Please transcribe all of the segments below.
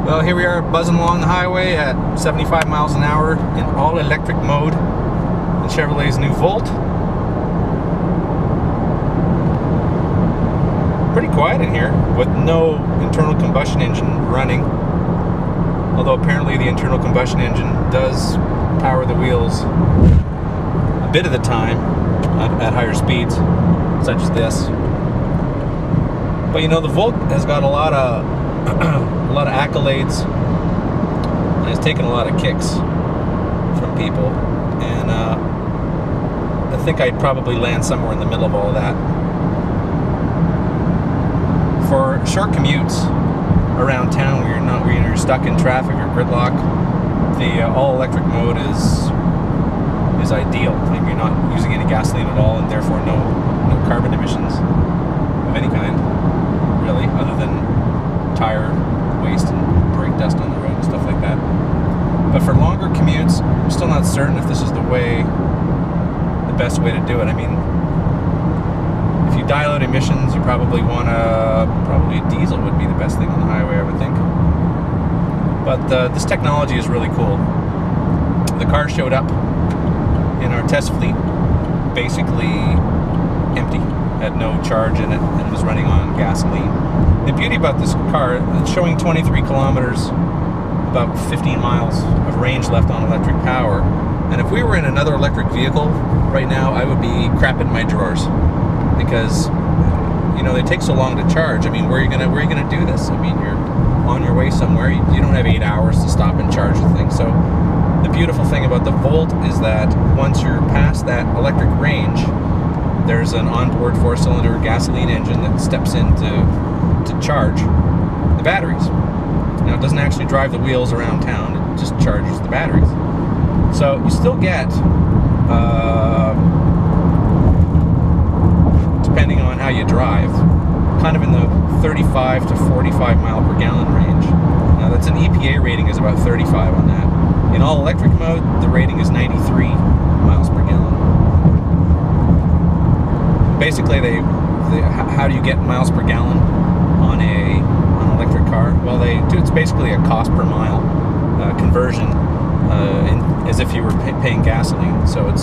Well, here we are buzzing along the highway at 75 miles an hour in all-electric mode in Chevrolet's new Volt. Pretty quiet in here with no internal combustion engine running. Although apparently the internal combustion engine does power the wheels a bit of the time at higher speeds, such as this. But you know, the Volt has got a lot of accolades and has taken a lot of kicks from people, and I think I'd probably land somewhere in the middle of all of that. For short commutes around town where you're stuck in traffic or gridlock, the all-electric mode is ideal. I mean, you're not using any gasoline at all, and therefore no carbon emissions of any kind, really, other than tire waste and brake dust on the road and stuff like that. But for longer commutes, I'm still not certain if this is the best way to do it. I mean, if you dial out emissions, you probably a diesel would be the best thing on the highway, I would think. But this technology is really cool. The car showed up in our test fleet basically empty, had no charge in it, and was running on gasoline. The beauty about this car, it's showing 23 kilometers, about 15 miles of range left on electric power. And if we were in another electric vehicle right now, I would be crapping my drawers, because you know, they take so long to charge. I mean, where are you gonna do this? I mean, you're on your way somewhere. You don't have 8 hours to stop and charge the thing. So the beautiful thing about the Volt is that once you're past that electric range, there's an onboard 4-cylinder gasoline engine that steps in to charge the batteries. Now, it doesn't actually drive the wheels around town, it just charges the batteries. So you still get, depending on how you drive, kind of in the 35 to 45 mile per gallon range. Now, that's an EPA rating is about 35 on that. In all electric mode, the rating is 93 miles per gallon. Basically, how do you get miles per gallon on an electric car? Well, it's basically a cost per mile conversion, as if you were paying gasoline. So it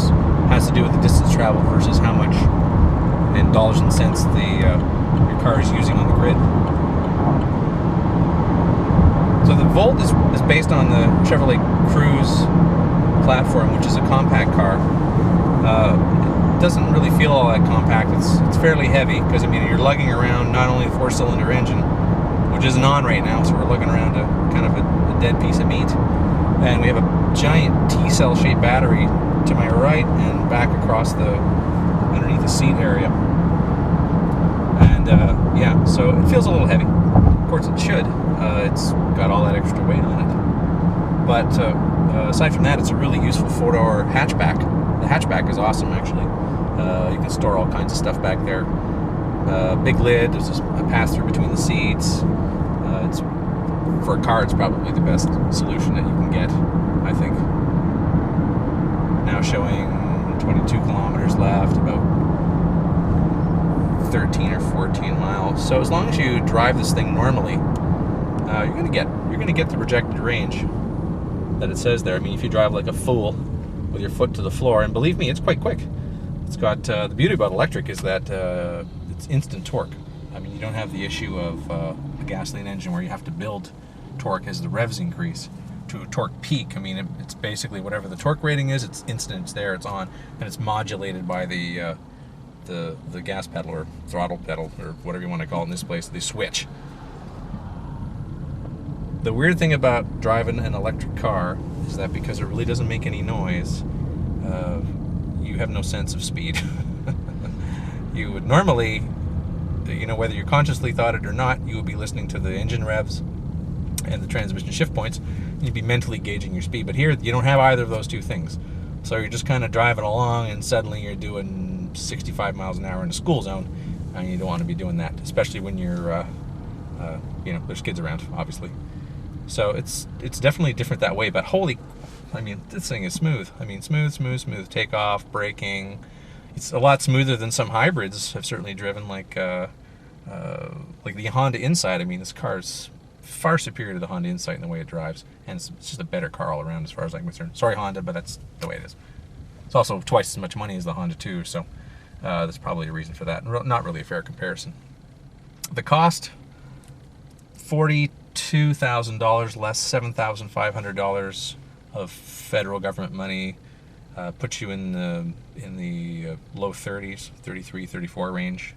has to do with the distance traveled versus how much in dollars and cents your car is using on the grid. So the Volt is based on the Chevrolet Cruze platform, which is a compact car. Doesn't really feel all that compact. It's fairly heavy, because I mean, you're lugging around not only the 4-cylinder engine, which isn't on right now, so we're lugging around a kind of a dead piece of meat, and we have a giant T-cell shaped battery to my right and back across underneath the seat area. And yeah, so it feels a little heavy. Of course it should. It's got all that extra weight on it. But aside from that, it's a really useful 4-door hatchback. The hatchback is awesome, actually. You can store all kinds of stuff back there. Big lid, there's a pass-through between the seats. For a car, it's probably the best solution that you can get, I think. Now showing 22 kilometers left, about 13 or 14 miles. So as long as you drive this thing normally, you're gonna get the projected range that it says there. I mean, if you drive like a fool with your foot to the floor, and believe me, it's quite quick. It's got the beauty about electric is that it's instant torque. I mean, you don't have the issue of a gasoline engine where you have to build torque as the revs increase to a torque peak. I mean, it's basically whatever the torque rating is, it's instant, it's there, it's on, and it's modulated by the gas pedal or throttle pedal or whatever you want to call it in this place, the switch. The weird thing about driving an electric car is that because it really doesn't make any noise, you have no sense of speed. You would normally, you know, whether you consciously thought it or not, you would be listening to the engine revs and the transmission shift points, and you'd be mentally gauging your speed. But here, you don't have either of those two things. So you're just kind of driving along, and suddenly you're doing 65 miles an hour in a school zone, and you don't want to be doing that, especially when you're, you know, there's kids around, obviously. So it's definitely different that way. But holy, I mean, this thing is smooth. I mean, smooth takeoff, braking. It's a lot smoother than some hybrids I've certainly driven, like the Honda Insight. I mean, this car's far superior to the Honda Insight in the way it drives, and it's just a better car all around as far as I'm concerned. Sorry, Honda, but that's the way it is. It's also twice as much money as the Honda too, so there's probably a reason for that. Not really a fair comparison. The cost, $42,000 less $7,500 of federal government money, puts you in the low 30s, 33, 34 range.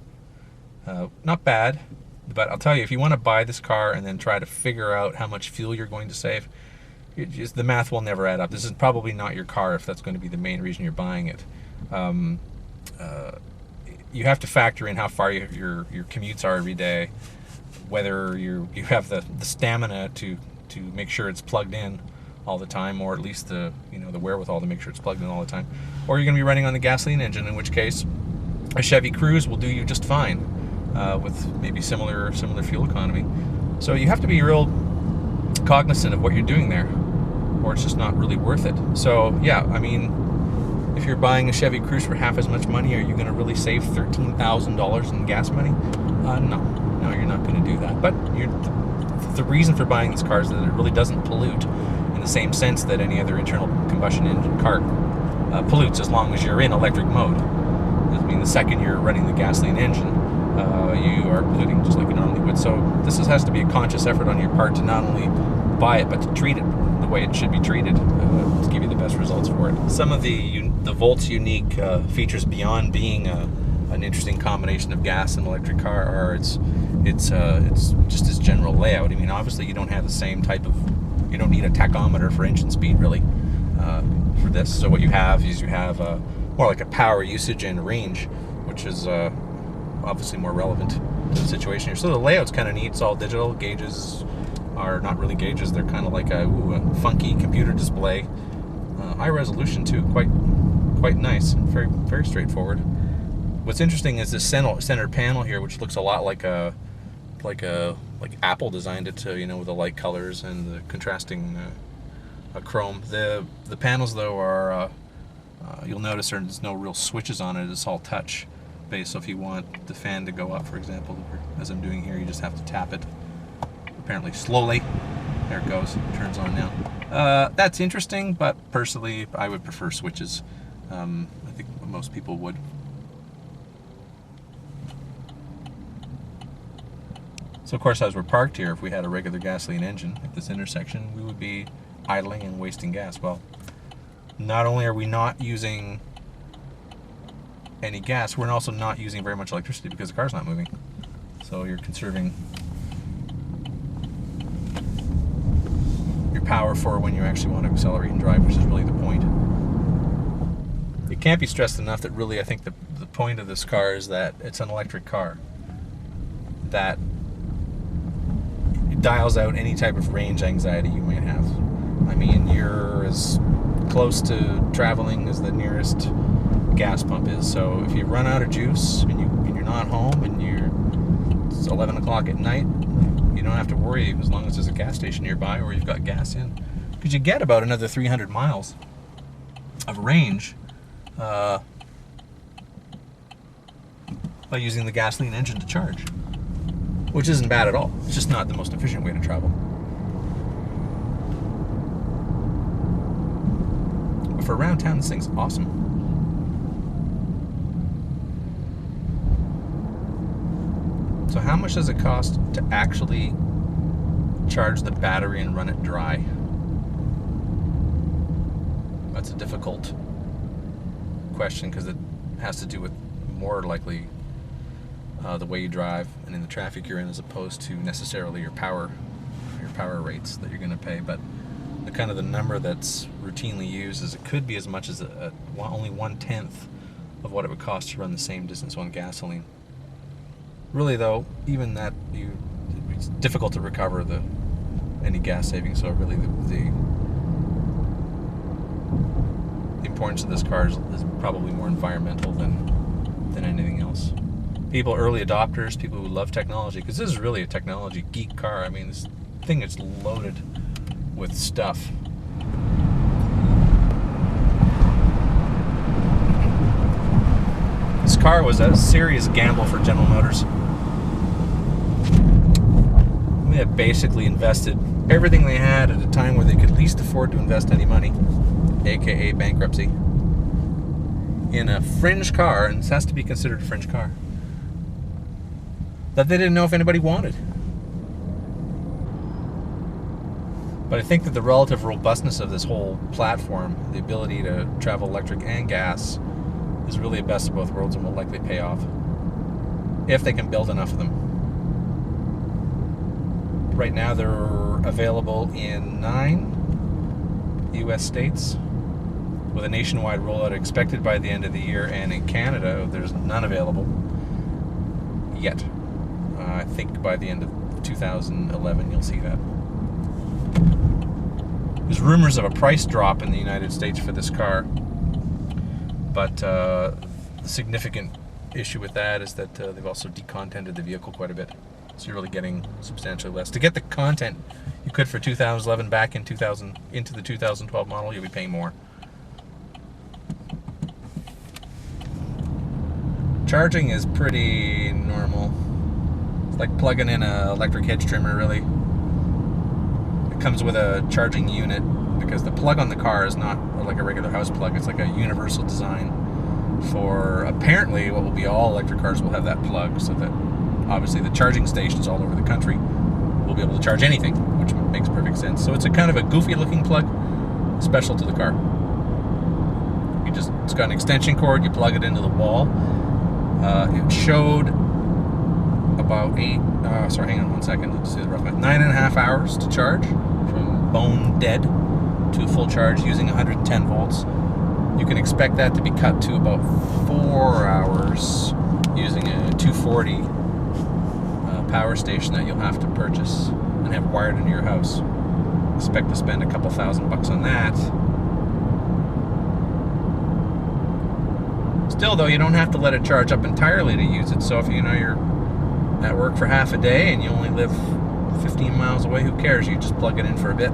Not bad, but I'll tell you, if you want to buy this car and then try to figure out how much fuel you're going to save, the math will never add up. This is probably not your car if that's going to be the main reason you're buying it. You have to factor in how far your commutes are every day, whether you have the stamina to make sure it's plugged in all the time, or at least the wherewithal to make sure it's plugged in all the time, or you're going to be running on the gasoline engine, in which case a Chevy Cruze will do you just fine with maybe similar fuel economy. So you have to be real cognizant of what you're doing there, or it's just not really worth it. So yeah, I mean, if you're buying a Chevy Cruze for half as much money, are you going to really save $13,000 in gas money? No, you're not going to do that. But the reason for buying this car is that it really doesn't pollute in the same sense that any other internal combustion engine car pollutes, as long as you're in electric mode. I mean, the second you're running the gasoline engine, you are polluting just like you normally would. So this has to be a conscious effort on your part to not only buy it, but to treat it the way it should be treated to give you the best results for it. Some of the Volt's unique features beyond being an interesting combination of gas and electric car are it's just its general layout. I mean, obviously you don't have the same type of, you don't need a tachometer for engine speed really for this. So what you have is more like a power usage and range, which is obviously more relevant to the situation here. So the layout's kind of neat. It's all digital. Gauges are not really gauges. They're kind of like a funky computer display. High resolution too. Quite nice. Very, very straightforward. What's interesting is this center panel here, which looks a lot like Apple designed it to, with the light colors and the contrasting chrome. The panels though are you'll notice there's no real switches on it. It's all touch based. So if you want the fan to go up, for example, as I'm doing here, you just have to tap it. Apparently slowly. There it goes. It turns on now. That's interesting, but personally, I would prefer switches. I think most people would. So of course, as we're parked here, if we had a regular gasoline engine at this intersection, we would be idling and wasting gas. Well, not only are we not using any gas, we're also not using very much electricity because the car's not moving. So you're conserving your power for when you actually want to accelerate and drive, which is really the point. It can't be stressed enough that really, I think the point of this car is that it's an electric car. That it dials out any type of range anxiety you might have. I mean, you're as close to traveling as the nearest gas pump is. So if you run out of juice and you're not home and it's 11 o'clock at night, you don't have to worry as long as there's a gas station nearby or you've got gas in. Because you get about another 300 miles of range by using the gasoline engine to charge, which isn't bad at all. It's just not the most efficient way to travel. But for around town, this thing's awesome. So how much does it cost to actually charge the battery and run it dry? That's a difficult question because it has to do with more likely the way you drive and in the traffic you're in, as opposed to necessarily your power rates that you're going to pay. But the kind of the number that's routinely used is it could be as much as only 1/10 of what it would cost to run the same distance on gasoline. Really though, even that, it's difficult to recover any gas savings. So really the importance of this car is probably more environmental than anything else. Early adopters, people who love technology, because this is really a technology geek car. I mean, this thing is loaded with stuff. This car was a serious gamble for General Motors. They have basically invested everything they had at a time where they could least afford to invest any money, aka bankruptcy, in a fringe car, and this has to be considered a fringe car, that they didn't know if anybody wanted. But I think that the relative robustness of this whole platform, the ability to travel electric and gas, is really the best of both worlds and will likely pay off if they can build enough of them. Right now they're available in 9 US states with a nationwide rollout expected by the end of the year, and in Canada there's none available yet. I think by the end of 2011 you'll see that. There's rumors of a price drop in the United States for this car, but the significant issue with that is that they've also decontented the vehicle quite a bit. So you're really getting substantially less. To get the content you could for 2011 back in into the 2012 model, you'll be paying more. Charging is pretty normal. It's like plugging in an electric hedge trimmer, really. It comes with a charging unit because the plug on the car is not like a regular house plug. It's like a universal design for, apparently, what will be all electric cars will have that plug, so that obviously the charging stations all over the country will be able to charge anything, which makes perfect sense. So it's a kind of a goofy looking plug, special to the car. It's got an extension cord, you plug it into the wall. It showed about 9.5 hours to charge from bone dead to full charge using 110 volts. You can expect that to be cut to about 4 hours using a 240 power station that you'll have to purchase and have wired into your house. Expect to spend a couple $1,000 on that. Still though, you don't have to let it charge up entirely to use it. So if you know you're at work for half a day and you only live 15 miles away, who cares? You just plug it in for a bit.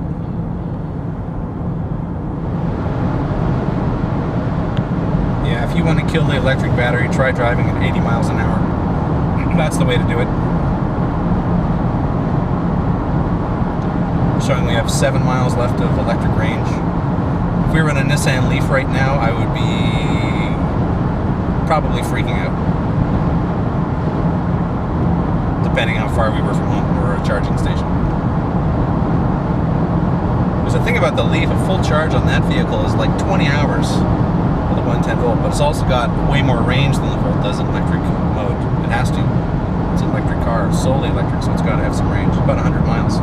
Yeah, if you want to kill the electric battery, try driving at 80 miles an hour. That's the way to do it. Showing we have 7 miles left of electric range. If we were in a Nissan Leaf right now, I would be probably freaking out, depending how far we were from home or a charging station. There's a thing about the Leaf, a full charge on that vehicle is like 20 hours with a 110 volt, but it's also got way more range than the Volt does in electric mode. It has to. It's an electric car, solely electric, so it's got to have some range, about 100 miles.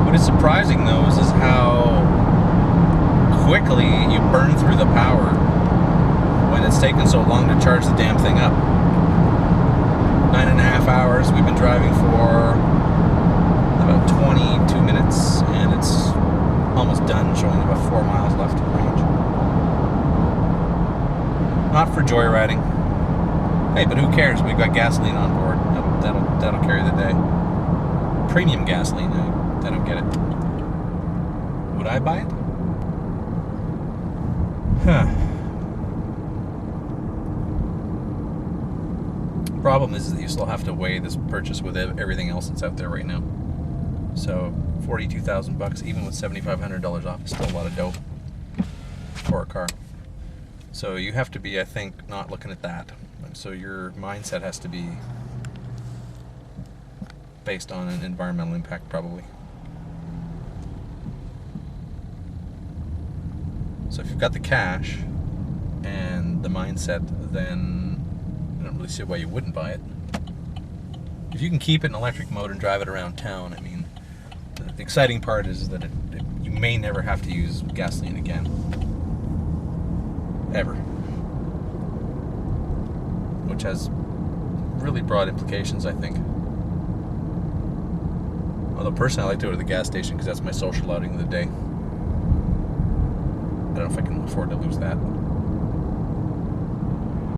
What is surprising though is how quickly you burn through the power when it's taken so long to charge the damn thing up. 9.5 hours we've been driving for about 22 minutes and it's almost done, showing about 4 miles left of range. Not for joyriding. Hey, but who cares? We've got gasoline on board. That'll carry the day. Premium gasoline. I don't get it. Would I buy it? Huh. Problem is that you still have to weigh this purchase with everything else that's out there right now. So $42,000, even with $7,500 off, is still a lot of dough for a car. So you have to be, I think, not looking at that. So your mindset has to be based on an environmental impact, probably. So if you've got the cash and the mindset, then I don't really see why you wouldn't buy it. If you can keep it in electric mode and drive it around town, I mean, the exciting part is that you may never have to use gasoline again. Ever. Which has really broad implications, I think. Although personally I like to go to the gas station because that's my social outing of the day. I don't know if I can afford to lose that.